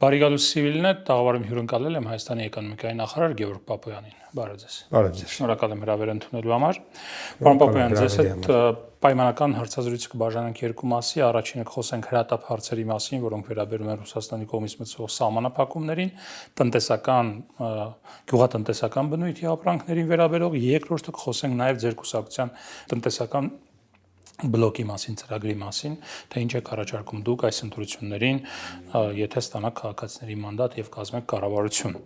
Բարիգալուս Սիվիլն է, տաղավարում հյուրընկալել եմ Հայաստանի էկոնոմիկայի նախարար Գևորգ Պապոյանին։ Բարև ձեզ։ Բարև ձեզ։ Շնորհակալ եմ հրավեր ընդունելու համար։ Պարոն Պապոյան, ձեզ հետ պայմանական հարցազրույցը կբաժանենք երկու մասի։ Առաջինը կխոսենք հրատապ հարցերի մասին, որոնք վերաբերում են Ռուսաստանի կողմից մտցող սահմանափակումներին, տնտեսական, գյուղատնտեսական բնույթի ապրանքներին վերաբերող, երկրորդը կխոսենք նաև ձեր կուսակցության տնտեսական բլոկի մասին, ծրագրի մասին, թե ինչ եք առաջարկում դուք այս ընտրություններին, եթե ստանաք քաղաքացիների մանդատ եւ կազմեք կառավարություն։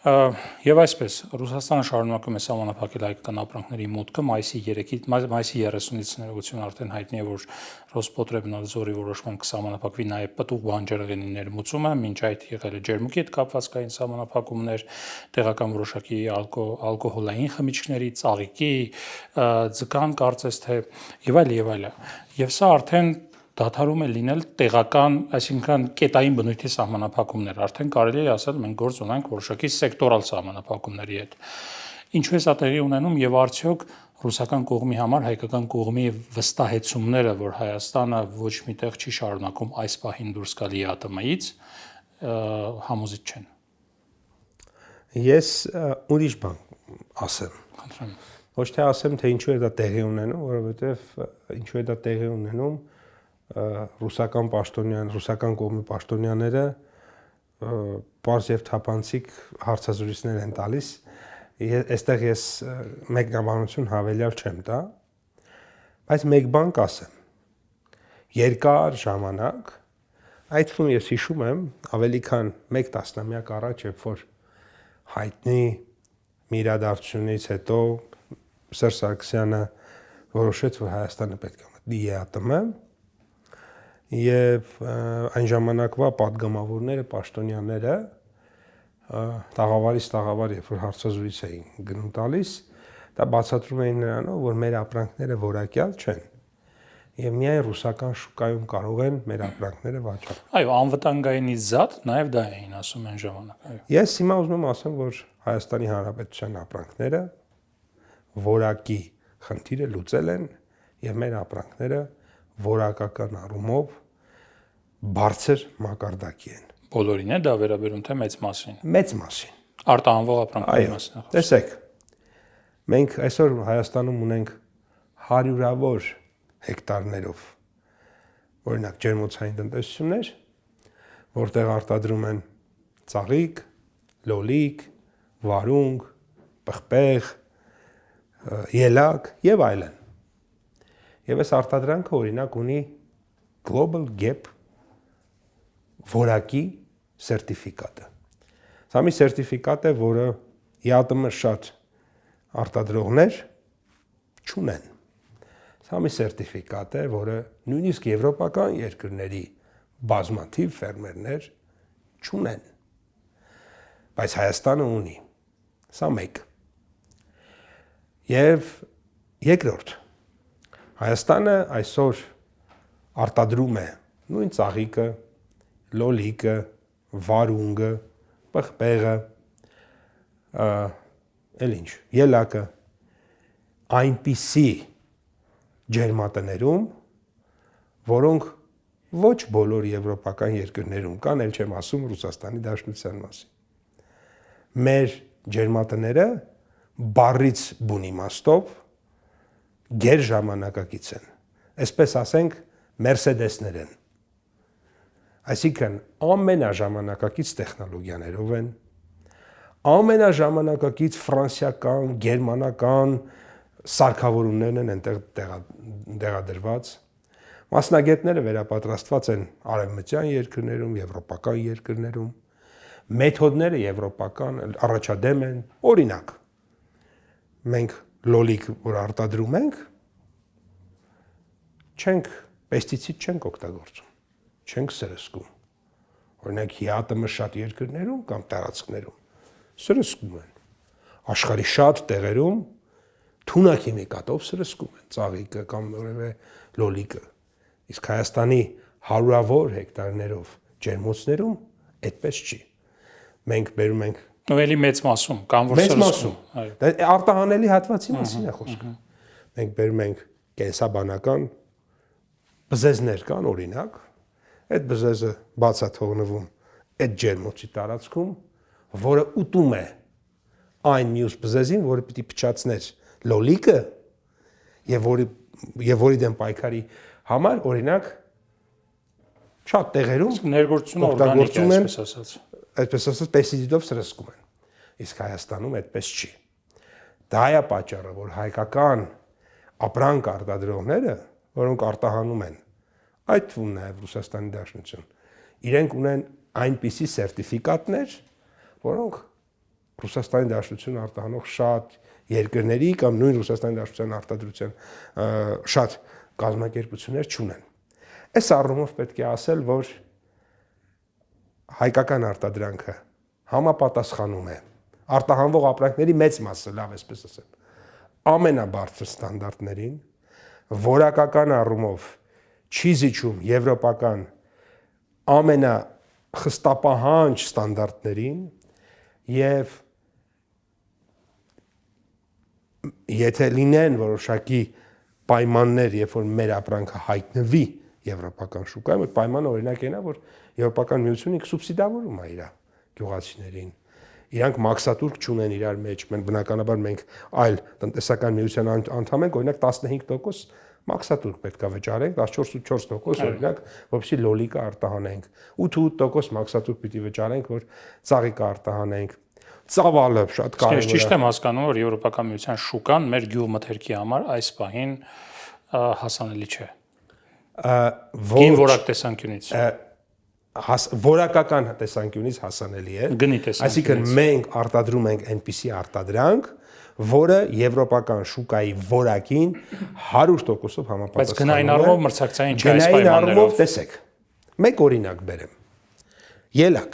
Եվ այսպես, Ռուսաստանը շարունակում է սահմանափակել հայկական ապրանքների մուտքը մայիսի 30-ից ներողություն արդեն հայտնի է, որ Ռոսպոտրեբնադզորի որոշմամբ կսահմանափակվի նաև պտուղ բանջարեղենի ներմուծումը, մինչ այդ եղել է ջերմուկի հետ կապված կային սահմանափակումներ, տեղական որոշակի ալկոհոլային խմիչքների, ծաղիկի, ձկան կարծես թե եւ այլ։ Եվ սա արդեն դադարում է լինել տեղական, այսինքն կետային բնույթի սահմանափակումներ, արդեն կարելի է ասել մենք գործ ունենք որոշակի սեկտորալ սահմանափակումների հետ։ Ինչու է սա տեղի ունենում եւ արդյոք ռուսական կողմի համար հայկական կողմի վստահեցումները, որ Հայաստանը ոչ միտեղ չի շարունակում այս պահին դուրս գալ ԵԱՏՄ-ից, համոզիչ չեն։ Ես ուրիշ բան ասեմ։ Խնդրեմ։ Ոչ թե ասեմ, թե ինչու է դա տեղի ունենում, որովհետեւ ինչու է դա տեղի ունենում, ռուսական կողմի պաշտոնյաները պարզ եւ թափանցիկ հարցազրույցներ են տալիս։ Այստեղ ես մեկնաբանություն հավելյալ չեմ տա, բայց մեկ բան կասեմ։ Երկար ժամանակ, այդ թվում ես հիշում եմ, ավելի քան 1 տասնամյակ առաջ, երբ որ հայտնի իրադարձությունից հետո Սերժ Սարգսյանը որոշեց, որ Հայաստանը պետք է մտնի ԵԱՏՄ, եւ այն ժամանակվա падգամավորները, պաշտոնյաները տաղավարից տաղավար, երբ որ հարցազրույց էին գնում տալիս, դա բացատրում էին նրանով, որ մեր ապրանքները որակյալ չեն եւ միայն ռուսական շուկայում կարող են մեր ապրանքները վաճառել։ Այո, անվտանգայինից զատ նաեւ դա էին ասում այն ժամանակ, այո։ Ես հիմա ուզում եմ ասեմ, որ Հայաստանի Հանրապետության ապրանքները որակի խնդիրը լուծել են եւ մեր ապրանքները որակական առումով բարձր մակարդակի են։ Բոլորին է դա վերաբերում թե մեծ մասին։ Մեծ մասին։ Արտահանվող ապրանքների մասին։ Այո, տեսեք, մենք այսօր Հայաստանում ունենք հարյուրավոր հեկտարներով, օրինակ ջերմոցային տնտեսություններ, որտեղ արտադրում են ծաղիկ, լոլիկ, վարունգ, պղպեղ, ելակ եւ այլն։ Եվ այս արտադրանքը օրինակ ունի Global Gap որակի սերտիֆիկատը։ Սա մի սերտիֆիկատ է, որը ԵԱՏՄ շատ արտադրողներ չունեն։ Սա մի սերտիֆիկատ է, որը նույնիսկ եվրոպական երկրների բազմաթիվ ֆերմերներ չունեն։ Բայց Հայաստանը ունի։ Սա մեկ։ Եվ երկրորդ, Հայաստանը այսօր արտադրում է նույն ծաղիկը, լոլիկը, վարունգը, պղպեղը, ելակը այնպիսի ջերմատներում, որոնք ոչ բոլոր եվրոպական երկրներում կան, էլ չեմ ասում Ռուսաստանի Դաշնության մասին։ Մեր ջերմատները բառից բուն իմաստով գեր ժամանակակից են, այսպես ասենք Մերսեդեսներ են, այսինքն ամենաժամանակակից տեխնոլոգիաներով են, ամենաժամանակակից ֆրանսիական, գերմանական սարքավորումներն են այնտեղ տեղադրված, մասնագետները վերապատրաստված են արևմտյան երկրներում, եվրոպական երկրներում, մեթոդները եվրոպական առաջադեմ են, օրինակ, մենք լոլիկ, որ արտադրում ենք, պեստիցիդ չենք օգտագործում, չենք սրսկում, օրինակ ԵԱՏՄ շատ երկրներում կամ տարածքներում սրսկում են, աշխարհի շատ տեղերում թունաքիմիկատով սրսկում են ծաղիկը կամ որևէ լոլիկը, իսկ Հայաստանի հարյուրավոր հեկտարներով ջերմոցներում այդպես չի, մենք բերում ենք Ավելի մեծ մասում, կամ որ սրսկում, դա արտահանելի հատվածի մասին է խոսքը, մենք բերում ենք կենսաբանական բզեզներ կան օրինակ, այդ բզեզը բաց է թողնվում այդ ջերմոցի տարածքում, որը ուտում է այն մյուս բզեզին, որը պիտի փչացներ լոլիկը եւ որի դեմ պայքարի համար, օրինակ, շատ տեղերում ներգործությունը օրգանիկ է, այսպես ասած, պեստիցիդով սրսկում են։ Իսկ Հայաստանում այդպես չի։ Դա է պատճառը, որ հայկական ապրանք արտադրողները, որոնք արտահանում են, այդ թվում նաև Ռուսաստանի Դաշնություն, իրենք ունեն այնպիսի սերտիֆիկատներ, որոնք Ռուսաստանի Դաշնություն արտահանող շատ երկրների կամ նույն Ռուսաստանի Դաշնության արտադրության շատ կազմակերպություններ չունեն։ Այս առումով պետք է ասել, որ հայկական արտադրանքը համապատասխանում է արտահանվող ապրանքների մեծ մասը, լավ այսպես ասեմ, ամենաբարձր ստանդարտներին, որակական առումով չի զիջում եվրոպական ամենախստապահանջ ստանդարտներին եւ եթե լինեն որոշակի պայմաններ, երբ որ մեր ապրանքը հայտնվի եվրոպական շուկայում, այդ պայմանը օրինակ այնա, որ եվրոպական միությունը սուբսիդավորում է իր գյուղացիներին։ Իրանք մաքսատուրք չունեն իրար մեջ, բնականաբար մենք այլ տնտեսական միության անդամ ենք, օրինակ 15% մաքսատուրք պետք է վճարենք, 14.4% օրինակ, որպեսզի լոլիկը արտահանենք, 8% մաքսատուրք պիտի վճարենք, որ ծաղիկը արտահանենք։ Ծավալը շատ կարևոր է։ Ճիշտ եմ հասկանում, որ եվրոպական միության շուկան մեր գյուղմթերքի համար այս պահին հասանելի չէ։ Գին որակ տեսանկյունից։ Որակական տեսանկյունից հասանելի է։ Գնի տեսանկյունից։ Այսինքն մենք արտադրում ենք այնպիսի արտադրանք, որը եվրոպական շուկայի որակին 100%-ով համապատասխանում է։ Բայց գնային առումով մրցակցային չէ այս պայմաններով։ Գնային առումով, պայմաններով։ տեսեք, մեկ օրինակ բերեմ։ Ելակ։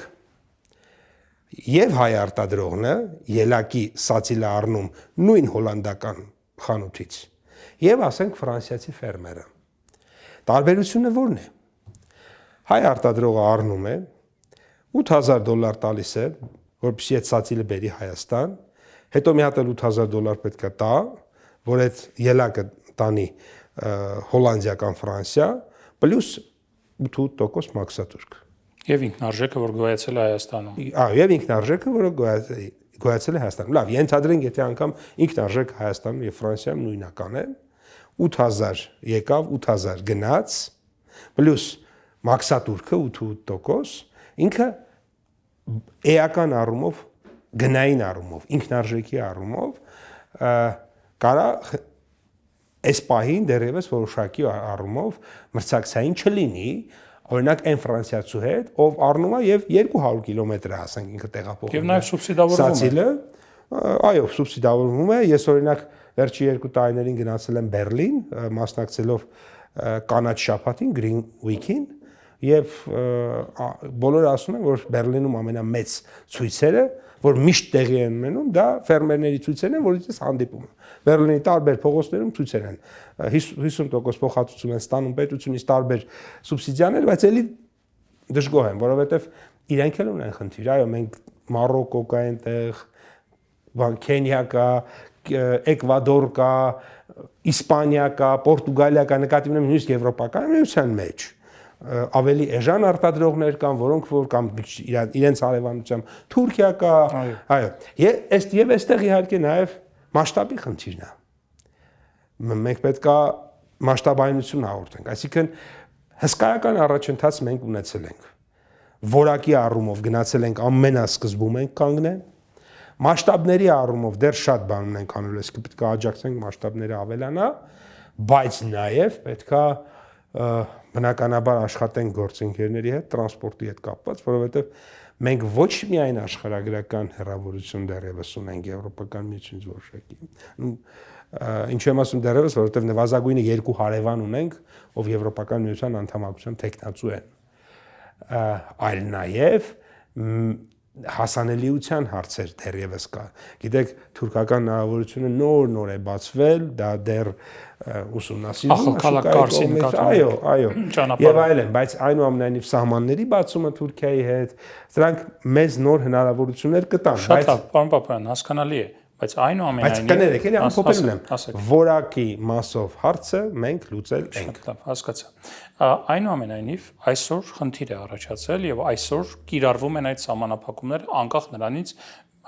Եվ հայ արտադրողը ելակի սացիլ է առնում նույն հոլանդական խանութից, եւ ասենք ֆրանսիացի ֆերմերը։ Տարբերությունը ո՞րն է։ Հայ արտադրողը առնում է $8,000 տալիս է, որպեսզի այդ սացիլը բերի Հայաստան, հետո մի հատ $8,000 պետք է տա, որ այդ ելակը տանի Հոլանդիա կամ Ֆրանսիա, պլյուս 8% մաքսատուրք։ Եվ ինքնարժեքը, որ գոյացել է Հայաստանում։ Եվ ինքնարժեքը, որը գոյացել է Հայաստանում։ Լավ, ենթադրենք, եթե անգամ ինքնարժեքը Հայաստանում եւ Ֆրանսիայում նույնական է, 8,000 եկավ, 8,000 գնաց, պլյուս մաքսատուրքը 8%, ինքը էական առումով, գնային առումով, ինքնարժեքի առումով կարա այս պահին դեռևս որոշակի առումով մրցակցային չլինի, օրինակ այն ֆրանսիացու հետ, ով առնում է եւ 200 կիլոմետր է, ասենք ինքը տեղափոխվում։ Եվ նաեւ սուբսիդավորվում է։ Այո, սուբսիդավորվում է։ Ես օրինակ վերջի 2 տարիներին գնացել եմ Բերլին, մասնակցելով կանաչ շաբաթին, Green Week-ին, եւ բոլորը ասում են, որ Բերլինում ամենամեծ ցույցերը, որ միշտ տեղի են ունենում, դա ֆերմերների ցույցերն են, որից ես հանդիպում եմ։ Բերլինի տարբեր փողոցներում ցույցեր են, 50% փոխհատուցում են ստանում պետությունից, տարբեր սուբսիդիաներ, բայց էլի դժգոհ եմ, որովհետեւ իրենք էլ ունեն խնդիր։ Այո, մենք Մարոկո կա այնտեղ, Քենիա կա, Էկվադոր կա, Իսպանիա կա, Պորտուգալիա կա, նկատի ունեմ նույնիսկ եվրոպական միության մեջ ավելի էժան արտադրողներ կան, որոնք որ կամ իրենց հարևանությամբ Թուրքիա կա, այո։ Եվ այստեղ իհարկե նաև մասշտաբի խնդիրն է։ Մենք պետք է մասշտաբայնություն հաղորդենք, այսինքն հսկայական առաջընթաց մենք ունեցել ենք։ Որակի առումով գնացել ենք ամենասկզբում ենք կանգնել, մասշտաբների առումով դեռ շատ բան ունենք անելու, այսինքն պետք է աջակցենք մասշտաբները ավելանա, բայց նաև պետք է բնականաբար աշխատենք գործընկերների հետ, տրանսպորտի հետ կապված, որովհետև մենք ոչ միայն աշխարհագրական հեռավորություն դեռևս ունենք եվրոպական միությունից որոշակի։ Ինչ եմ ասում դեռևս, որովհետև նվազագույնը 2 հարևան ունենք, ով եվրոպական միության անդամակցության թեկնածու են։ Այլ նաև հասանելիության հարցեր դեռևս կա։ Գիտեք, թուրքական հնարավորությունը նոր է բացվել, դա դեռ ուսումնասիրվում է։ Այո։ Եվ այլն, բայց այնուամենայնիվ սահմանների բացումը Թուրքիայի հետ, դրանք մեզ նոր հնարավորություններ կտան, բայց շատ լավ, պարոն Պապայան, հասկանալի է, Բայց այնուամենայնիվ կներեք, էլի ամփոփել ունեմ։ Որակի մասով հարցը մենք լուծել ենք։ Լավ, հասկացա։ Այնուամենայնիվ այսօր խնդիր է առաջացել եւ այսօր կիրառվում են այդ սահմանափակումները անկախ նրանից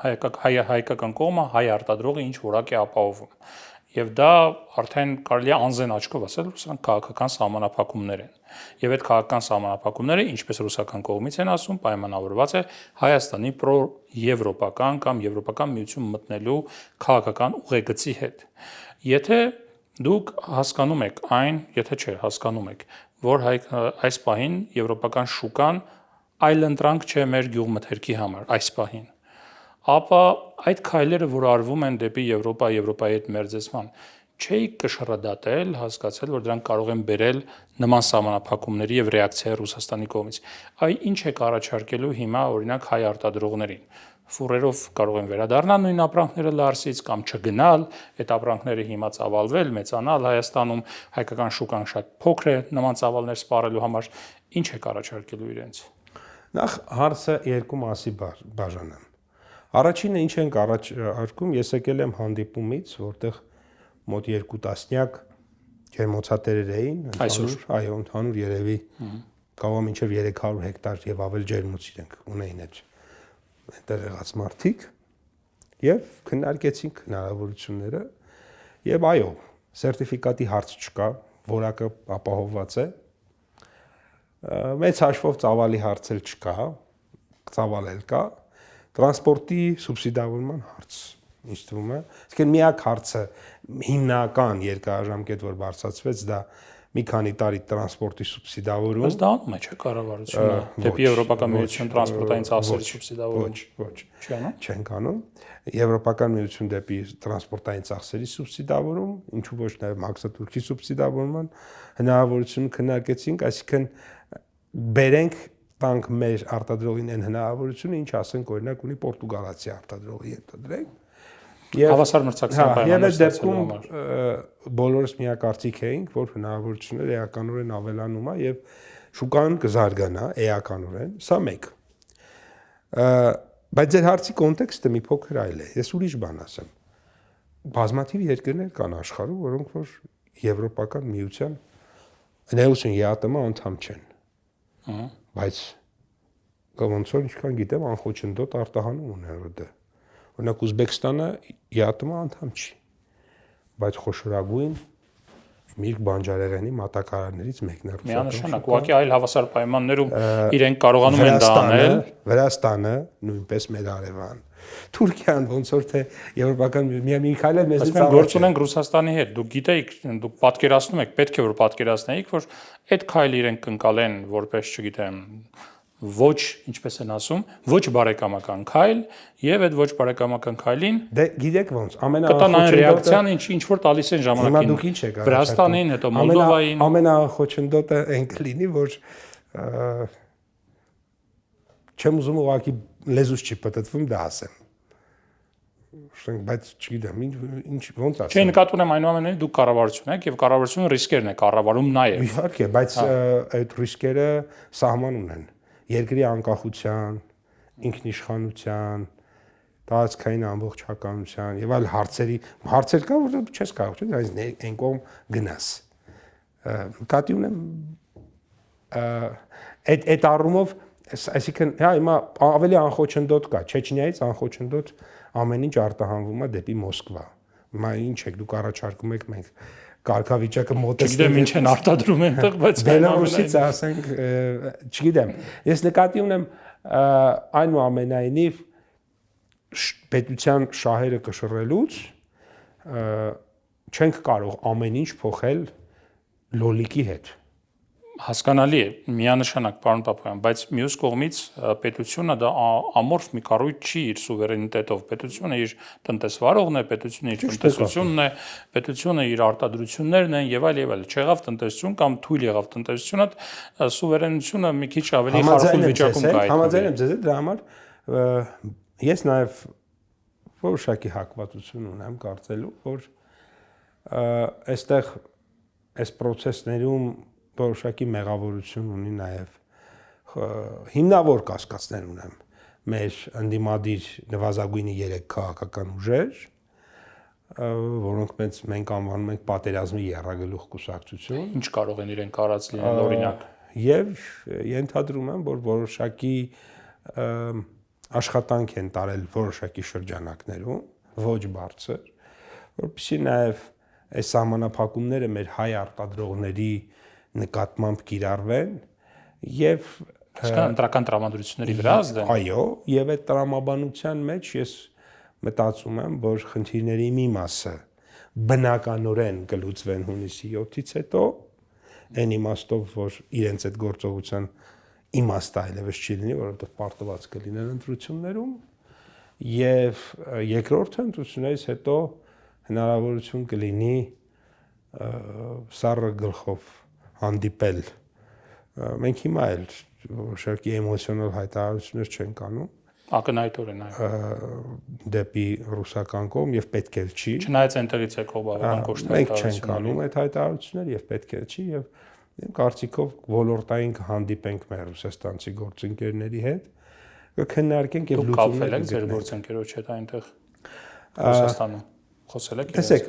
հայկական կողմը հայ արտադրողը ինչ որակ է ապահովում։ Եվ դա արդեն կարելի է անզեն աչքով ասել, սրանք քաղաքական սահմանափակումներ են։ Եվ այդ քաղաքական սահմանափակումները, ինչպես ռուսական կողմից են ասում, պայմանավորված է Հայաստանի պրո-եվրոպական կամ եվրոպական միություն մտնելու քաղաքական ուղեգծի հետ։ Եթե դուք հասկանում եք այն, եթե չէ, հասկանում եք, որ այս պահին եվրոպական շուկան այլընտրանք չէ մեր գյուղմթերքի համար, այս պահին, ապա այդ քայլերը, որ արվում են դեպի Եվրոպա, Եվրոպայի հետ մերձեցման, չէի կշռադատել, հասկացել, որ դրանք կարող են բերել նման սահմանափակումների եւ ռեակցիա Ռուսաստանի կողմից։ Այ ինչ է առաջարկելու հիմա օրինակ հայ արտադրողներին։ Ֆուրերով կարող են վերադառնալ նույն ապրանքները Լարսից կամ չգնալ, այդ ապրանքները հիմա ծավալվել, մեծանալ Հայաստանում, հայկական շուկան շատ փոքր է նման ծավալներ սպառելու համար։ Ինչ է առաջարկելու իրենց։ Նախ հարցը երկու մասի բաժանեմ։ Առաջինը ինչ ենք առաջարկում, ես եկել եմ հանդիպումից, որտեղ մոտ 2 տասնյակ ջերմոցատերեր էին, այո, ընդհանուր երևի կարող է մինչև 300 հեկտար եւ ավել ջերմոցիր ունեին այդտեղ եղած մարդիկ եւ քննարկեցինք հնարավորությունները եւ այո, սերտիֆիկատի հարց չկա, որակը ապահովված է։ Մեծ հաշվով ծավալի հարց էլ չկա, ծավալ կա։ Տրանսպորտի սուբսիդավորման հարց, ինչ թվում է, իսկ միակ հարցը հիմնական երկարաժամկետ, որ բարձրացվեց, դա մի քանի տարի տրանսպորտի սուբսիդավորում։ Բայց դա անում է, չէ՞ կառավարությունը, դեպի Եվրոպական միություն տրանսպորտային ծախսերի սուբսիդավորում։ Ոչ, չի անում։ Չենք անում։ Եվրոպական միություն դեպի տրանսպորտային ծախսերի սուբսիդավորում, ինչու ոչ նաև մաքսատուրքի սուբսիդավորման հնարավորություն քննարկեցինք, այսինքն բերենք տանք մեր արտադրողին այն հնարավորությունը, ինչ ասենք օրինակ ունի պորտուգալացի արտադրողի ենթադրենք։ Հավասար մրցակցության պայմաններ ստեղծելու համար բոլորս միակարծիք էինք, որ հնարավորությունները էականորեն ավելանում է եւ շուկան կզարգանա էականորեն, սա մեկ։ Բայց ձեր հարցի կոնտեքստը մի փոքր այլ է։ Ես ուրիշ բան ասեմ։ Բազմաթիվ երկրներ կան աշխարհում, որոնք որ Եվրոպական միության ներողություն ԵԱՏՄ անդամ չեն։ Բայց ոնց որ ինչքան գիտեմ անխոչնդոտ արտահանում ունեն ՌԴ։ Օրինակ Ուզբեկստանը ԵԱՏՄ անդամ չի, բայց խոշորագույն Միրգ բանջարեղենի մատակարարներից մեկն է ռուսական։ Միանշանակ, ուղղակի այլ հավասար պայմաններում իրենք կարողանում են դա անել։ Վրաստանը նույնպես մեր արևան։ Թուրքիան ոնց որ թե Եվրոպական մի քայլ էլ մեզ Մենք գործ ունենք Ռուսաստանի հետ։ Դուք գիտեիք, դուք պատկերացնում եք, պետք է որ պատկերացնեիք, որ այդ քայլը իրենք կընկալեն որպես, չգիտեմ, ոչ, ինչպես են ասում, ոչ բարեկամական քայլ եւ այդ ոչ բարեկամական քայլին դե գիտեք ոնց կտան այն ռեակցիան ինչ որ տալիս են ժամանակին։ Հիմա դուք ինչ եք Վրաստանին, հետո Մոլդովային։ Ամենախոչնդոտը այն կլինի, որ չեմ ուզում ուղղակի լեզուս չի պատտվում դա ասեմ։ Բայց չգիտեմ, ինչ ոնց ասեմ։ Չէ, նկատում եմ այնուամենայնիվ դուք կառավարություն եք եւ կառավարությունը ռիսկերն է կառավարում նաեւ։ Իհարկե, բայց այդ ռիսկերը սահման ունեն։ Երկրի անկախության, ինքնիշխանության, տարածքային ամբողջականության եւ այլ հարցեր կա, որ դու չես կարող, չէ՞, այն կողմ գնաս։ Նկատի ունեմ այդ առումով, այսինքն, հա, հիմա ավելի անխոչնդոտ կա, Չեչնիայից անխոչնդոտ ամեն ինչ արտահանվում է դեպի Մոսկվա։ Հիմա ինչ եք դուք առաջարկում եք մենք կարգավիճակը մոտեցնել։ Չգիտեմ ինչ են արտադրում այնտեղ, բայց Բելարուսից ասենք, չգիտեմ։ Ես նկատի ունեմ այնուամենայնիվ պետության շահերը կշռելուց չենք կարող ամեն ինչ փոխել լոլիկի հետ։ Հասկանալի է, միանշանակ, պարոն Պապոյան, բայց մյուս կողմից պետությունը դա ամորֆ մի կառույց չի իր սուվերենիտետով, պետությունը իր տնտեսվարողն է, պետությունը իր տնտեսությունն է, պետությունը իր արտադրություններն են եւ այլ, չեղավ տնտեսություն կամ թույլ եղավ տնտեսությունը, սուվերենությունը մի քիչ ավելի խարխուլ վիճակում կա։ Համաձայն եմ ձեզ, դրա համար ես նաեւ որոշակի հակվածություն ունեմ կարծելու, որ այստեղ այս process-ներում որոշակի մեղավորություն ունի նաև հիմնավոր կասկածներ ունեմ մեր ընդդիմադիր նվազագույնի 3 քաղաքական ուժեր որոնք մենք անվանում ենք պատերազմի եռագլուխ կուսակցություն։ Ինչ կարող են իրենք արած լինել օրինակ։ Եվ ենթադրում եմ, որ որոշակի աշխատանք են տարել որոշակի շրջանակներում, ոչ բարձր, որովհետեւ նաև այս սահմանափակումները մեր հայ արտադրողների նկատմամբ կիրառվեն եւ ընտրական տրամադրությունների վրա ազդեն։ Այո, եւ այդ տրամաբանության մեջ ես մտածում եմ, որ խնդիրների մի մասը բնականորեն կլուծվեն հունիսի 7-ից հետո, այն իմաստով, որ իրենց այդ գործողության իմաստը այլևս չի լինի, որովհետեւ պարտված կլինեն ընտրություններում, եւ երկրորդը ընտրություններից հետո հնարավորություն կլինի սառը գլխով հանդիպել։ Մենք հիմա էլ որոշակի էմոցիոնալ հայտարարություններ չենք անում ակնհայտորեն դեպի ռուսական կողմ եւ պետք էլ չի։ Չնայած այնտեղից եկող բավական կոշտ մենք չենք անում այդ հայտարարությունները եւ պետք էլ չի եւ իմ կարծիքով ոլորտային կհանդիպենք մեր ռուսաստանցի գործընկերների հետ կքննարկենք եւ լուծումներ կգտնենք։ Ձեր գործընկերոջ հետ այնտեղ Ռուսաստանում խոսել եք։ Տեսեք,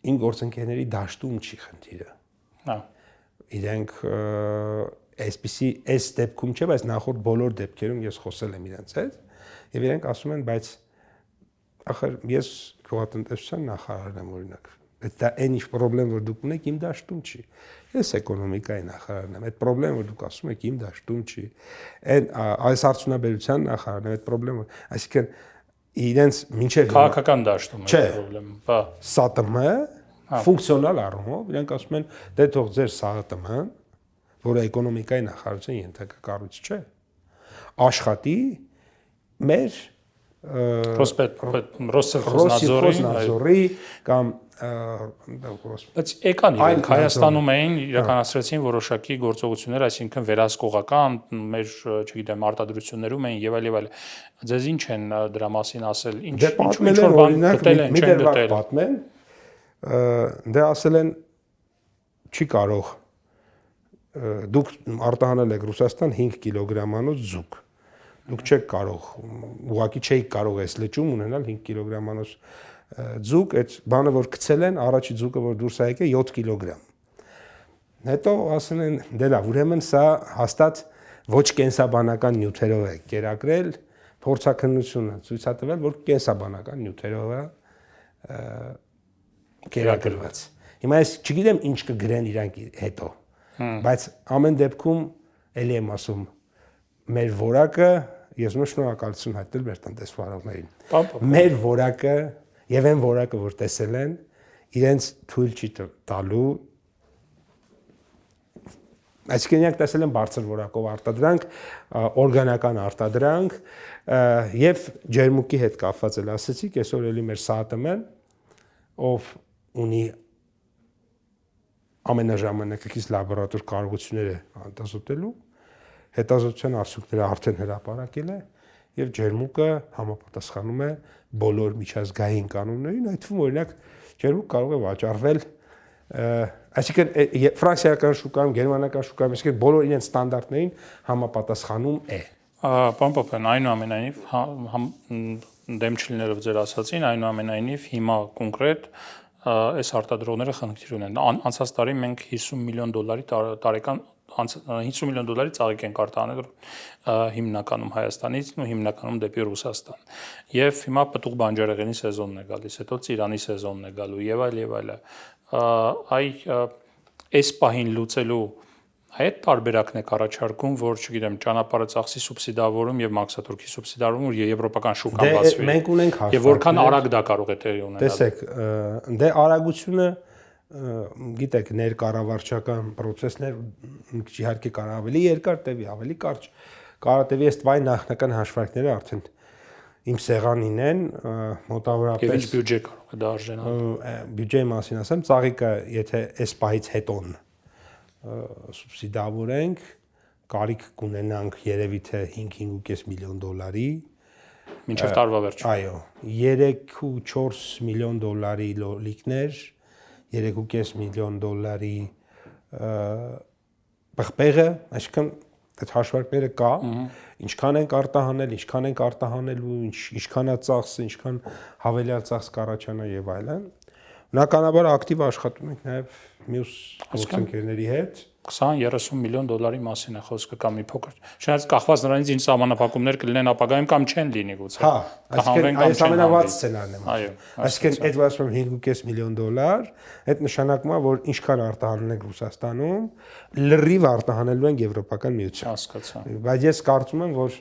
իմ գործընկերների դաշտում չի խնդիրը։ Հա։ Իրենք այս դեպքում չէ, բայց նախորդ բոլոր դեպքերում ես խոսել եմ իրենց հետ եւ իրենք ասում են, բայց ախր ես գյուղատնտեսության նախարարն եմ օրինակ։ Դա այն ինչ խնդրեմ, որ դուք ունեք, իմ դաշտում չի։ Ես էկոնոմիկայի նախարարն եմ։ Այդ խնդրեմ, որ դուք ասում եք, իմ դաշտում չի։ Այս արդյունաբերության նախարարն է, այդ խնդրեմ, այսինքն իրենց մինչև քաղաքական դաշտում է խնդրեմ, բա ՍԱՏՄ ֆունկցիոնալ առումով իրենք ասում են, դե թող ձեր ՍԱՏՄ-ն, որը էկոնոմիկայի նախարարության ենթակա կառույց չէ, աշխատի մեր Ռոսխոզնadzորի կամ բայց եկան իրենք Հայաստանում էին իրականացրեցին որոշակի գործողություններ, այսինքն վերահսկողական մեր, չգիտեմ, արտադրություններում էին եւ այլ։ Ձեզ ինչ են դրա մասին ասել, ինչ որ բան գտել են, չեն գտել։ Պատմեն, դե ասել են չի կարող դուք արտահանել եք Ռուսաստան 5 կիլոգրամանոց ձուկ։ Դուք չեք կարող, ուղղակի չէիք կարող այս լճում ունենալ 5 կիլոգրամանոց ձուկ, այդ բանը որ գցել են, առաջի ձուկը որ դուրս եկե 7 կիլոգրամ։ Հետո ասել են, դե լավ, ուրեմն սա հաստատ ոչ կենսաբանական նյութերով է կերակրել, փորձաքննությունը ցույց է տվել, որ կենսաբանական նյութերով է կերակրված։ Հիմա ես չգիտեմ ինչ կգրեն իրանք հետո, բայց ամեն դեպքում էլի եմ ասում, մեր որակը, ես ոնց շնորհակալություն հայտնել մեր տնտեսվարողներին։ Մեր որակը եւ այն որակը, որ տեսել են, իրենց թույլ չի տալու։ Այսինքն իրենք տեսել են բարձր որակով արտադրանք, օրգանական արտադրանք եւ ջերմուկի հետ կապված էլ ասացիք, այսօր էլի մեր ՍԱՏՄ-ն, ով ունի ամենաժամանակակից լաբորատոր կարողությունները հետազոտելու, հետազոտության արդյունքները արդեն հրապարակել է եւ ջերմուկը համապատասխանում է բոլոր միջազգային կանոններին, այդ թվում օրինակ ջերմուկ կարող է վաճառվել, այսինքն ֆրանսիական շուկայում, գերմանական շուկայում, այսինքն բոլոր իրենց ստանդարտներին համապատասխանում է։ Պարոն Պապյան, այնուամենայնիվ դեմ չլինելով ձեր ասացին, այնուամենայնիվ հիմա կոնկրետ այս արտադրողները խնդիր ունեն։ Անցած տարի մենք 50 միլիոն դոլարի տարեկան 50 միլիոն դոլարի ծաղիկ ենք արտահանել հիմնականում Հայաստանից ու հիմնականում դեպի Ռուսաստան։ Եվ հիմա պտուղ բանջարեղենի սեզոնն է գալիս, հետո ծիրանի սեզոնն է գալու եւ այլ։ Այս պահին լուծելու այդ տարբերակն է առաջարկում, որ չգիտեմ, ճանապարհը ծախսի սուբսիդավորում եւ մաքսատուրքի սուբսիդավորում, որ եվրոպական շուկան բացվի։ Մենք ունենք հաշվարկներ։ Եվ որքան արագ դա կարող է տեղի ունենալ։ Տեսեք, դե արագությունը գիտեք, ներկառավարչական process-ներ իհարկե կարող ավելի երկար տևի, ավելի կարճ կարող տևի, այս վայ նախնական հաշվարկները արդեն իմ սեղանին են, մոտավորապես։ Եվ ինչ բյուջե կարող է դա արժանալ։ Բյուջեի մասին ասեմ, ծաղիկը, եթե այս պահից հետոն սուբսիդավորենք, կարիք կունենանք երևի թե 5-5.5 միլիոն դոլարի մինչև տարվա վերջը։ Այո, 3-4 միլիոն դոլարի լոլիկներ, 3.5 միլիոն դոլարի պղպեղը, այսինքն այդ հաշվարկները կա, ինչքան ենք արտահանել, ինչքան ենք արտահանելու, ինչքան է ծախսը, ինչքան հավելյալ ծախս կառաջանա եւ այլն։ Բնականաբար ակտիվ աշխատում ենք նաեւ մյուս գործընկերների հետ 20-30 միլիոն դոլարի մասին է խոսքը կամ մի փոքր։ Չնայած կախված նրանից ինչ սահմանափակումներ կլինեն ապագայում կամ չեն լինի գուցե։ Հա, այսինքն այս ամենավատ սցենարն է։ Այո։ Այսինքն այդ ասում եմ 5.5 միլիոն դոլար, այդ նշանակում է, որ ինչքան արտահանել ենք Ռուսաստանում, լրիվ արտահանելու ենք Եվրոպական միություն։ Հասկացա։ Բայց ես կարծում եմ, որ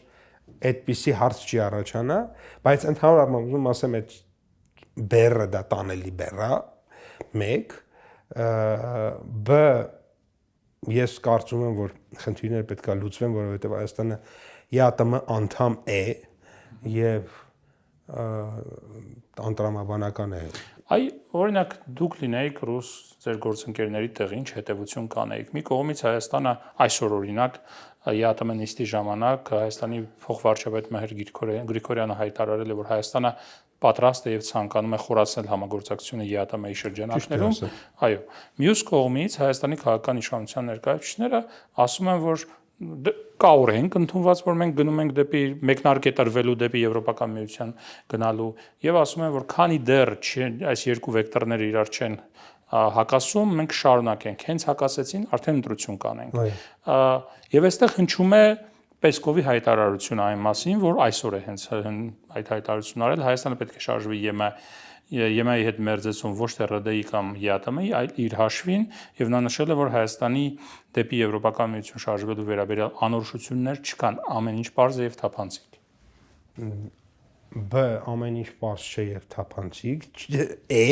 այդպիսի հարց չի առաջանա, բայց ընդհանուր առմամբ ուզում ասեմ, այդ բեռը դա տանելի բեռ է, մեկ, բ ես կարծում եմ, որ խնդիրները պետք է լուծվեն, որովհետև Հայաստանը ԵԱՏՄ անդամ է եւ անտրամաբանական է։ Այ օրինակ դուք լինեիք ռուս ձեր գործընկերների տեղի ինչ հետևություն կանեիք։ Մի կողմից Հայաստանը այսօր օրինակ ԵԱՏՄ նիստի ժամանակ Հայաստանի փոխվարչապետ Մեհր Գրիգորյանը հայտարարել է, որ Հայաստանը պատրաստ է եւ ցանկանում է խորացնել համագործակցությունը ԵԱՏՄ-ի շրջանակներում։ Այո, մյուս կողմից Հայաստանի քաղաքական իշխանության ներկայացուցիչները ասում են, որ կա օրենք ընդունված, որ մենք գնում ենք դեպի մեկնարկետրվելու դեպի Եվրոպական միության գնալու եւ ասում են, որ քանի դեռ այս երկու վեկտորները իրար չեն հակասում, մենք շարունակենք։ Հենց հակասեցին, արդեն ընտրություն կանենք։ Եվ այստեղ հնչում է Պեսկովի հայտարարությունը այն մասին, որ այսօր է հենց այդ հայտարարությունն արել, Հայաստանը պետք է շարժվի ԵՄ-ի հետ մերձեցում ոչ թե ՌԴ-ի կամ ԵԱՏՄ-ի, այլ իր հաշվին, եւ նա նշել է, որ Հայաստանի դեպի Եվրոպական միություն շարժվելու վերաբերյալ անորոշություններ չկան, ամեն ինչ պարզ է եւ թափանցիկ։ Բ ամեն ինչ պարզ չէ եւ թափանցիկ է,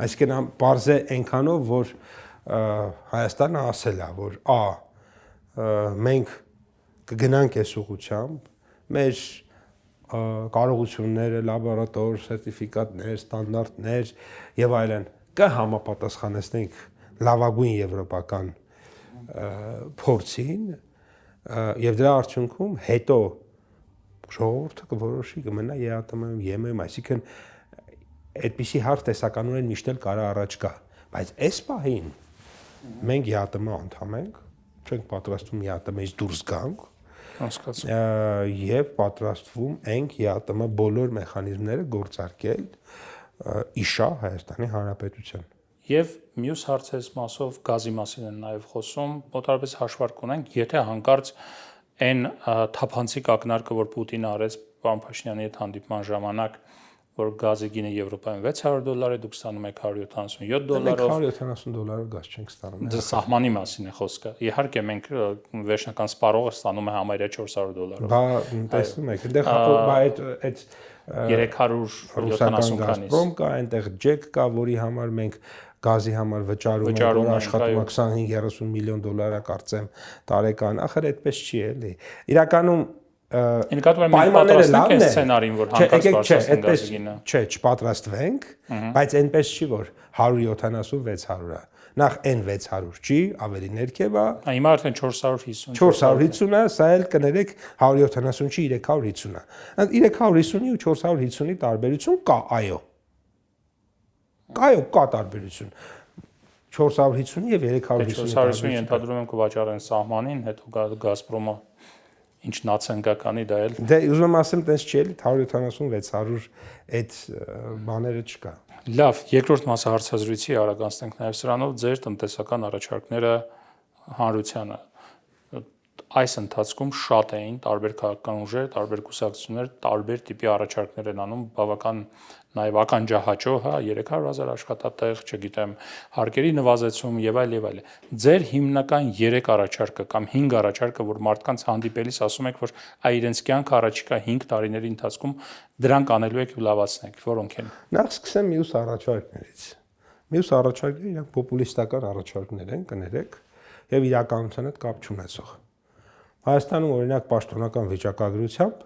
այսինքն պարզ է այնքանով, որ Հայաստանը ասել է, որ մենք կգնանք այս ուղղությամբ, մեր կարողությունները, լաբորատոր, սերտիֆիկատներ, ստանդարտներ եւ այլն կհամապատասխանեցնենք լավագույն եվրոպական փորձին եւ դրա արդյունքում հետո ժողովուրդը կորոշի կմնա ԵԱՏՄ-ում, ԵՄ-ում, այսինքն այդպիսի հարց տեսականորեն միշտ էլ կարա առաջ գա, բայց այս պահին մենք ԵԱՏՄ անդամ ենք, չենք պատրաստվում ԵԱՏՄ-ից դուրս գանք, եւ պատրաստվում ենք ԵԱՏՄ բոլոր մեխանիզմները գործարկել իշա Հայաստանի Հանրապետության։ Եվ մյուս հարցերս մասով գազի մասին են նաև խոսում, մոտավորապես հաշվարկ ունենք, եթե հանկարծ այն թափանցիկ ակնարկը, որ Պուտինը արեց պարոն Փաշինյանի հետ հանդիպման ժամանակ, որ գազի գինը Եվրոպայում $600 է, դուք ստանում եք $177-ով։ $170 գազ չենք ստանում։ Դա սահմանի մասին է խոսքը։ Իհարկե մենք վերջնական սպառողը ստանում է համարյա $400-ով։ Բա տեսնում եք, այնտեղ այդ 370 քանիս։ Գազպրոմ կա, այնտեղ ջեք կա, որի համար մենք գազի համար վճարում ենք, որ աշխատում է 25-30 միլիոն դոլար կարծեմ տարեկան։ Ախր այդպես չի էլի։ Իրականում Ինքնատիպ մենք պատրաստենք այս սցենարին, որ հանկարծ բարձրացնեն գազի գինը։ Չէ, չպատրաստվենք, բայց այնպես չի, որ 170-600 է։ Նախ այն 600 չի, ավելի ներքև է։ Հիմա արդեն 450։ 450-ը, սա էլ կներեք 170 չի, 350 է։ Այդ 350-ի ու 450-ի տարբերություն կա, այո։ Կա տարբերություն։ 450-ի եւ 350-ի։ 450-ը ենթադրում եմ կվաճառեն սահմանին, հետո Գազպրոմը ինչ նացենկականի դա էլ։ Դե ուզում եմ ասեմ, տես չի էլի 170-600 այդ բաները չկա։ Լավ, երկրորդ մասը հարցազրույցի արագ անցնենք նաև սրանով ձեր տնտեսական առաջարկները հանրությանը։ Այս ընթացքում շատ էին տարբեր քաղաքական ուժեր, տարբեր կուսակցություններ, տարբեր տիպի առաջարկներ են անում, բավական նաև ականջահաճո, 300,000 աշխատատեղ, չգիտեմ, հարկերի նվազեցում եւ այլ եւ այլ։ Ձեր հիմնական 3 առաջարկը կամ 5 առաջարկը, որ մարդկանց հանդիպելիս ասում եք, որ իրենց կյանքը առաջիկա 5 տարիների ընթացքում դրանք անելու եք ու լավացնեք, որոնք են։ Նախ սկսեմ մյուս առաջարկներից։ Մյուս առաջարկները իրանք պոպուլիստական առաջարկներ են, կներեք, եւ իրականության հետ կապ չունեցող։ Հայաստանում օրինակ պաշտոնական վիճակագրությամբ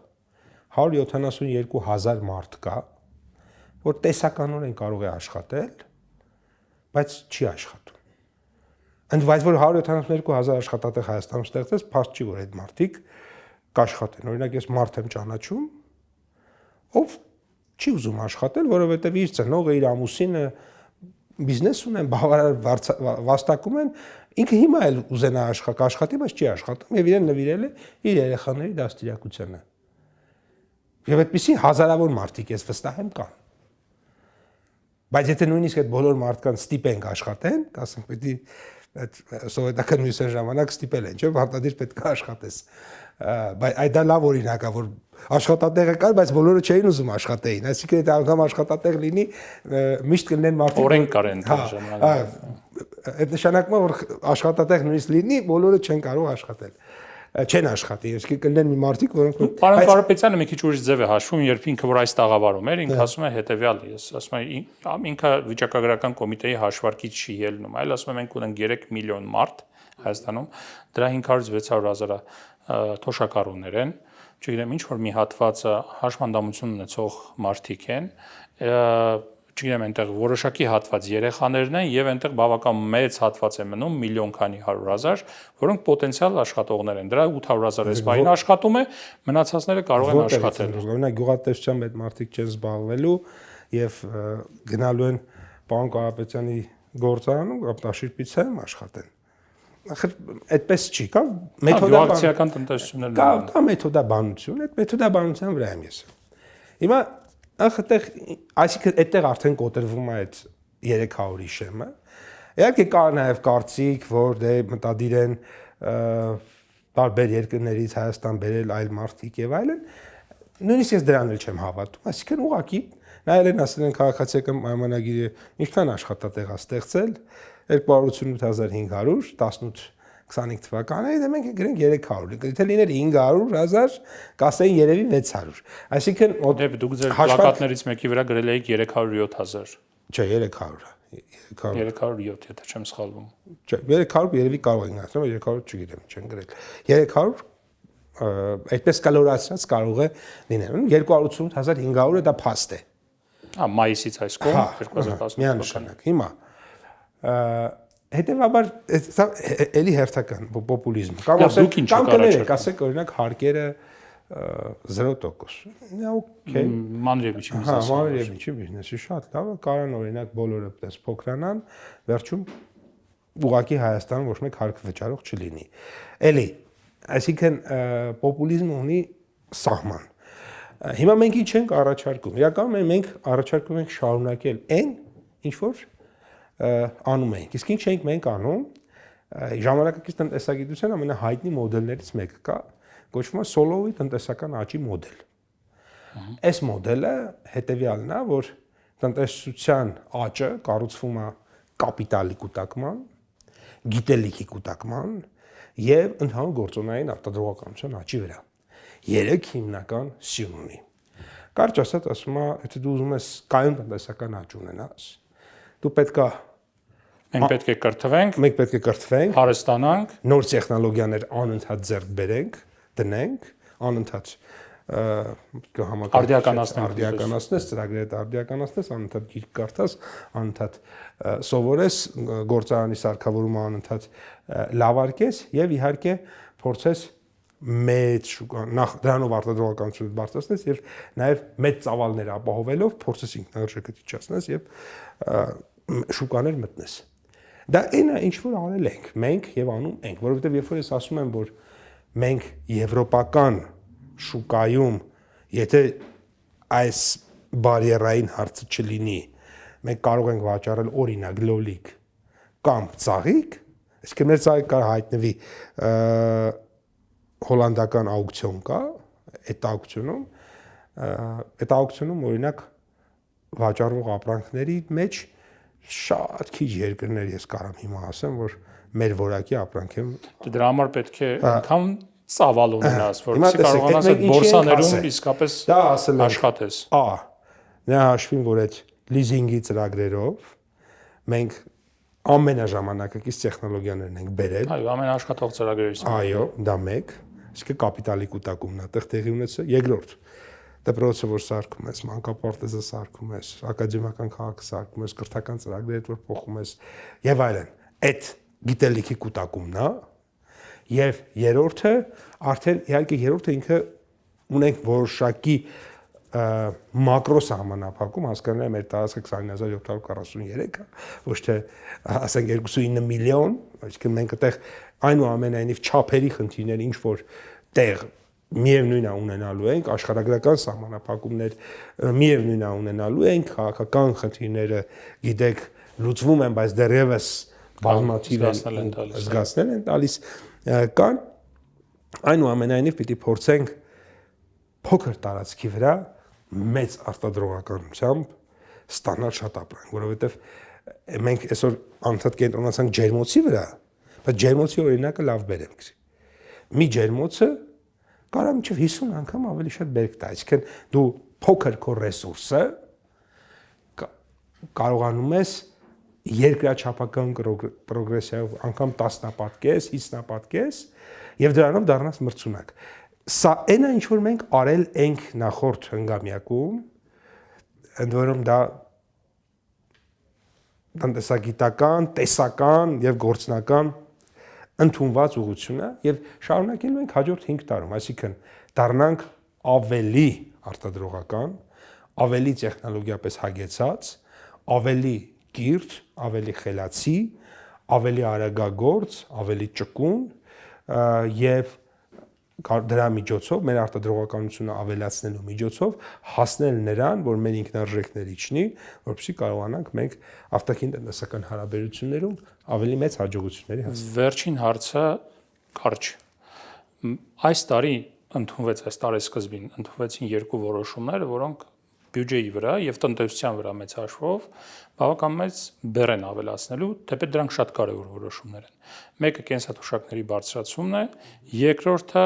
172,000 մարդ կա, որ տեսականորեն կարող է աշխատել, բայց չի աշխատում։ Ընդ բայց որ 172,000 աշխատատեղ Հայաստանում ստեղծեց, փաստ չի, որ այդ մարդիկ կաշխատեն։ Օրինակ ես մարդ եմ ճանաչում, ով չի ուզում աշխատել, որովհետև իր ծնողը, իր ամուսինը բիզնես ունեն, բավարար վաստակում են, ինքը հիմա էլ ուզենա աշխատի, բայց չի աշխատում եւ իրեն նվիրել է իր երեխաների դաստիարակությանը։ Եվ այդպիսի հազարավոր մարդիկ ես վստահ եմ կան։ Բայց եթե նույնիսկ այդ բոլոր մարդկանց ստիպենք աշխատեն, ասենք պետք է այդ սովետական մյուսեն ժամանակ ստիպել են, չէ՞, պարտադիր պետք է աշխատես։ Բայց այդ դա լավ օրինակ է, որ աշխատատեղը կար, բայց բոլորը չէին ուզում աշխատեին։ Այսինքն եթե անգամ աշխատատեղ լինի, միշտ կլինեն մարդիկ, օրենք կար այն ժամանակ։ Այդ նշանակում է, որ աշխատատեղ նույնիսկ լինի, բոլորը չեն կարող աշխատել։ Չեն աշխատի, իսկ կլինեն մի մարդիկ, որոնք Պարոն Կարապետյանը մի քիչ ուրիշ ձև է հաշվում, երբ ինքը որ այս տաղավարում էր, ինքը ասում է հետեւյալը, ես ասում եմ ինքը վիճակագրական կոմիտեի հաշվարկից չի ելնում, այլ ասում եմ մենք ունենք 3 միլիոն մարդ Հայաստանում, դրա 500-600 000 թոշակառուներ են, չգիտեմ ինչ որ մի հատվածը հաշմանդամություն ունեցող մարդիկ են, չգիտեմ այնտեղ որոշակի հատված երեխաներն են եւ այնտեղ բավական մեծ հատված է մնում միլիոն քանի 100,000, որոնք պոտենցիալ աշխատողներ են։ Դրա 800,000 էսպայն աշխատում է, մնացածները կարող են աշխատել։ Օրինակ գյուղատնտեսությամբ այդ մարդիկ չեն զբաղվելու եւ գնալու են պարոն Կարապետյանի գործարանում ապտաշիրպիցայում աշխատեն։ Ախր այդպես չի, կա մեթոդաբանական տնտեսություններ։ Կա մեթոդաբանություն, այդ մեթոդաբանության վրա եմ ես։ Հիմա այդտեղ, այսինքն այդտեղ արդեն կոտրվում է այդ 300-ի շեմը։ Իհարկե կա նաև կարծիք, որ դե մտադիր են տարբեր երկրներից Հայաստան բերել այլ մարդիկ եւ այլն։ Նույնիսկ ես դրան էլ չեմ հավատում, այսինքն ուղղակի նայել են ասել են քաղաքացիական պայմանագիրը ինչքան աշխատատեղ է ստեղծել 288,500 18-25 թվականին, դե մենք գրենք 300, եթե լիներ 500,000, կասեին երևի 600։ Այսինքն դուք ձեր պլակատներից մեկի վրա գրել էիք 307,000։ Չէ, 300։ 307, եթե չեմ սխալվում։ Չէ, 300 երևի կարող ենք ասել, 300 չգիտեմ, չեն գրել։ 300 այդպես կալորացած կարող է լինել։ 288,500-ը դա փաստ է։ Մայիսից այս կողմ 2015 միանշանակ։ Հիմա հետևաբար էլի հերթական պոպուլիզմ։ Կամ կներեք, ասեք օրինակ հարկերը 0%։ Okay։ Մանրևիչի բիզնեսը։ Մանրևիչի բիզնեսը շատ լավ է, կարան օրինակ բոլորը պես փոքրանան, վերջում ուղղակի Հայաստանը ոչ մեկ հարկ վճարող չլինի։ Էլի, այսինքն պոպուլիզմը ունի սահման։ Հիմա մենք ինչ ենք առաջարկում։ Իրականում մենք առաջարկում ենք շարունակել այն, ինչ որ անում ենք։ Իսկ ինչ ենք մենք անում, ժամանակակից տնտեսագիտության ամենահայտնի մոդելներից մեկը կա, կոչվում է Սոլովի տնտեսական աճի մոդել։ Այս մոդելը հետևյալն է, որ տնտեսության աճը կառուցվում է կապիտալի կուտակման, գիտելիքի կուտակման եւ ընդհանուր գործոնային արտադրողականության աճի վրա։ 3 հիմնական սյուն ունի։ Կարճ ասած ասում է, եթե դու ուզում ես կայուն տնտեսական աճ ունենաս, դու պետքա մենք պետք է կրթվենք, հարստանանք, նոր տեխնոլոգիաներ անընդհատ ձեռք բերենք, դնենք, անընդհատ արդիականացնես, ծրագրերը արդիականացնես, անընդհատ գիրք կարդաս, անընդհատ սովորես, գործարանի սարքավորումը անընդհատ լավարկես եւ իհարկե փորձես մեծ շուկան նախ դրանով արտադրողականությունը բարձրացնես եւ նաեւ մեծ ծավալներ ապահովելով փորձես ինքնարժեքացնես եւ շուկաներ մտնես։ Դա այն է, ինչ որ արել ենք մենք եւ անում ենք, որովհետեւ երբ որ ես ասում եմ, որ մենք եվրոպական շուկայում, եթե այս բարիերային հարցը չլինի, մենք կարող ենք վաճառել օրինակ լոլիկ կամ ծաղիկ, իսկ մեր ծաղիկ կարող հայտնվի հոլանդական աուկցիոն կա, այդ աուկցիոնում օրինակ վաճառվող ապրանքների մեջ շատ քիչ երկրներ ես կարամ հիմա ասեմ, որ մեր որակի ապրանք են։ Դրա համար պետք է անգամ ծավալ ունենաս, որպեսզի կարողանաս այդ բորսաներում իսկապես աշխատես։ Նա հաշվին, որ այդ լիզինգի ծրագրերով մենք ամենաժամանակակից տեխնոլոգիաներն ենք բերել։ Այո, ամենաաշխատող ծրագրերից։ Այո, դա մեկ, իսկ կապիտալի կուտակումն է տեղ տեղի ունեցել։ Երկրորդ, դպրոցը որ սարքում ես, մանկապարտեզը սարքում ես, ակադեմիական քաղաքը սարքում ես, կրթական ծրագրերը որ փոխում ես եւ այլն։ Այդ գիտելիքի կուտակումն է։ Եվ երրորդը, արդեն իհարկե երրորդը ինքը ունենք որոշակի մակրո սահմանափակում, հասկանալի է մեր տարածքը 20743-ը, ոչ թե ասենք 29 միլիոն, այսինքն մենք այդտեղ այնուամենայնիվ չափերի խնդիրներ ինչ որ տեղ միևնույն է ունենալու ենք, աշխարհագրական սահմանափակումներ միևնույն է ունենալու ենք, քաղաքական խնդիրները գիտեք լուծվում են, բայց դեռևս բազմաթիվ զգացնել են տալիս կան, այնուամենայնիվ պիտի փորձենք փոքր տարածքի վրա մեծ արտադրողականությամբ ստանալ շատ ապրանք, որովհետև մենք այսօր անդադ կենտրոնացանք ջերմոցի վրա, բայց ջերմոցի օրինակը լավ բերենք։ Մի ջերմոցը կարող է մինչև 50 անգամ ավելի շատ բերք տա, այսինքն դու փոքր քո ռեսուրսը կարողանում ես երկրաչափական պրոգրեսիայով անգամ 10-պատկես, 50-պատկես եւ դրանով դառնաս մրցունակ։ Սա այն է, ինչ որ մենք արել ենք նախորդ հնգամյակում, ընդ որում դա տնտեսագիտական, տեսական եւ գործնական ընդունված ուղղություն է եւ շարունակելու ենք հաջորդ 5 տարում, այսինքն դառնանք ավելի արտադրողական, ավելի տեխնոլոգիապես հագեցած, ավելի կիրթ, ավելի խելացի, ավելի արագագործ, ավելի ճկուն եւ դրա միջոցով մեր արտադրողականությունը ավելացնելու միջոցով հասնել նրան, որ մեր ինքնարժեքներ իջնի, որպեսզի կարողանանք մենք արտաքին տնտեսական հարաբերություններում ավելի մեծ հաջողությունների հասնել։ Վերջին հարցը կարճ։ Այս տարի ընդունվեց, այս տարեսկզբին ընդունվեցին երկու որոշումներ, որոնք բյուջեի վրա եւ տնտեսության վրա մեծ հաշվով բավական մեծ բեռ են ավելացնելու, թեպետ դրանք շատ կարևոր որոշումներ են։ Մեկը կենսաթոշակների բարձրացումն է, երկրորդը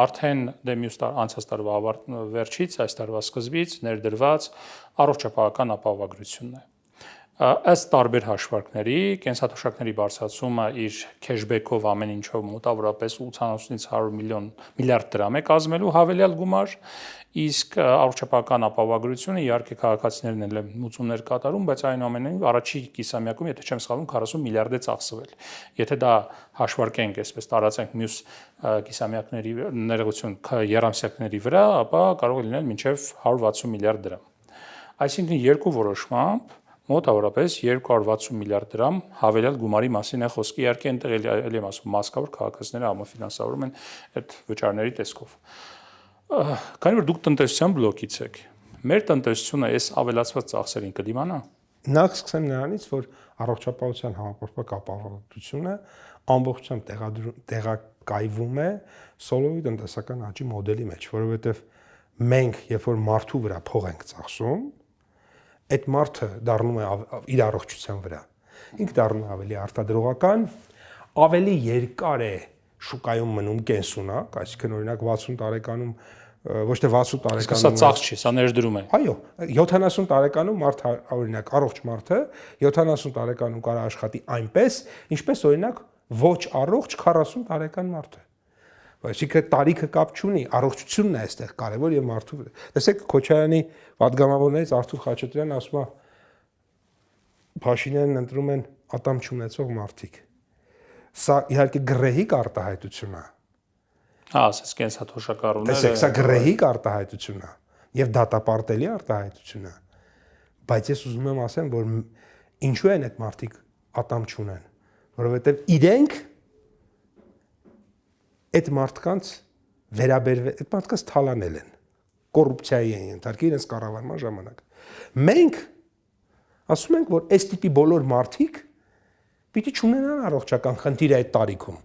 արդեն մյուս անցած տարվա վերջից, այս տարվա սկզբից ներդրված առողջապահական ապահովագրությունն է։ Ըստ տարբեր հաշվարկների, կենսաթոշակների բարձրացումը իր քեշբեքով ամեն ինչով մոտավորապես 80-ից 100 միլիարդ դրամ է կազմելու հավելյալ գումար, իսկ առողջապահական ապահովագրությունը իհարկե քաղաքացիներն են մուծումներ կատարում, բայց այնուամենայնիվ առաջի կիսամյակում, եթե չեմ սխալվում, 40 միլիարդ է ծախսվել։ Եթե դա հաշվարկենք, այսպես տարածենք մյուս կիսամյակների ներողություն երամսյակների վրա, ապա կարող է լինել մինչև 160 միլիարդ դրամ։ Այսինքն երկու որոշմամբ մոտավորապես 260 միլիարդ դրամ հավելյալ գումարի մասին է խոսքը, իհարկե այնտեղ էլի եմ ասում մասկավոր քաղաքացիները համաֆինանսավորում են այդ վճարների տեսքով։ Քանի որ դուք տնտեսության բլոկից եք, մեր տնտեսությունը այս ավելացված ծախսերին կդիմանա։ Նախ սկսեմ նրանից, որ առողջապահության համապարփակ ապահովությունը ամբողջությամբ տեղակայվում է սոլոյի տնտեսական աճի մոդելի մեջ, որովհետև մենք, երբ որ մարդու վրա փող ենք ծախսում, այդ մարդը դառնում է իր առողջության վրա։ Ինքը դառնում է ավելի արտադրողական, ավելի երկար է շուկայում մնում կենսունակ, այսինքն օրինակ 60 տարեկանում ոչ թե 60 տարեկանում սա ծախս չի, սա ներդրում է։ Այո, 70 տարեկանում մարդ օրինակ առողջ մարդը 70 տարեկանում կարող աշխատի այնպես, ինչպես օրինակ ոչ առողջ 40 տարեկան մարդը։ Այսինքն տարիքը կապ չունի, առողջությունն է այստեղ կարևոր եւ մարդու։ Տեսեք Քոչարյանի պատգամավորներից Արթուր Խաչատրյանն ասում է Փաշինյանն ընտրում են ատամ չունեցող մարդիկ։ Սա իհարկե գրեհիկ արտահայտություն է։ Ասես կենսաթոշակառուները։ Տեսեք, սա գրեհիկ արտահայտություն է եւ դատապարտելի արտահայտություն է։ Բայց ես ուզում եմ ասեմ, որ ինչու են այդ մարդիկ ատամ չունեն, որովհետեւ իրենք այդ մարդկանց վերաբերվել, այդ մարդկանց թալանել են, կոռուպցիայի են ենթարկել իրենց կառավարման ժամանակ։ Մենք ասում ենք, որ այս տիպի բոլոր մարդիկ պիտի չունենան առողջական խնդիր այդ տարիքում։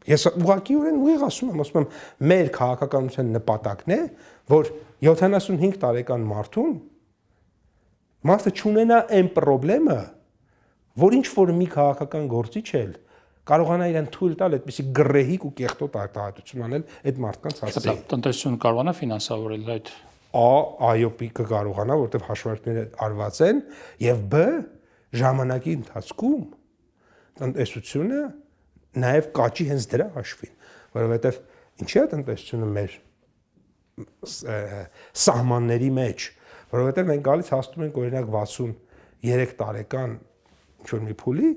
Ես ուղղակիորեն ուղիղ ասում եմ, մեր քաղաքականության նպատակն է, որ 75 տարեկան մարդը չունենա այն խնդրեմը, որ ինչ որ մի քաղաքական գործիչ էլ կարողանա իրեն թույլ տալ այդպիսի գրեհիկ ու կեղտոտ արտահայտություն անել այդ մարդկանց հասցեին։ Տնտեսությունը կարողանա ֆինանսավորել այդ։ Այո, պիկը կարողանա, որտեղ հաշվարկները արված են, եւ բ ժամանակի ընթացքում տնտեսությունը նաեւ կաճի հենց դրա հաշվին, որովհետեւ ինչի է տնտեսությունը մեր սահմանների մեջ, որովհետեւ մենք գալիս հաստում ենք օրինակ 63 տարեկան ինչ-որ մի փուլի,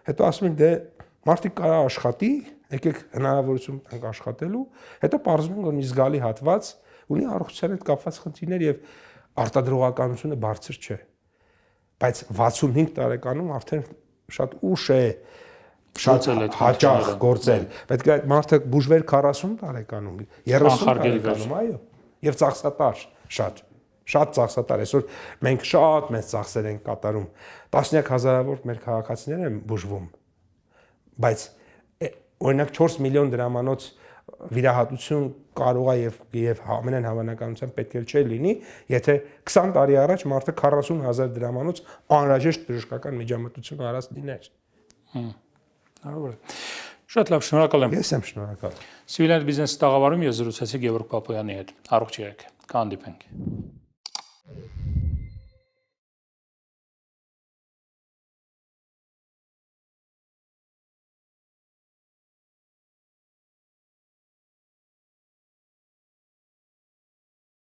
հետո ասում ենք դե մարդիկ կարա աշխատի եկեք հնարավորություն տանք աշխատելու, հետո պարզվում է, որ մի զգալի հատված ունի առողջության հետ կապված խնդիրներ եւ արտադրողականությունը բարձր չէ։ Բայց 65 տարեկանում արդեն շատ ուշ է շատ հաճախ գործել։ Պետք է այդ մարդը բուժվեր 40 տարեկանում, 30 տարեկանում, այո, եւ ծախսատար շատ ծախսատար։ Այսօր մենք շատ մեծ ծախսեր ենք կատարում։ Տասնյակ հազարավոր մեր քաղաքացիներ են բուժվում։ Բայց օրինակ 4 միլիոն դրամանոց վիրահատություն կարող է եւ ամենայն հավանականությամբ պետք է չէ լինի, եթե 20 տարի առաջ մարդը 40,000 դրամանոց անհրաժեշտ բժշկական միջամտություն արած լիներ։ Հնարավոր է։ Շատ լավ, շնորհակալ եմ։ Ես եմ շնորհակալ։ Civil Business տաղավարում ես զրուցեցի Գևորգ Պապոյանի հետ։ Առողջ եղեք։ Կհանդիպենք։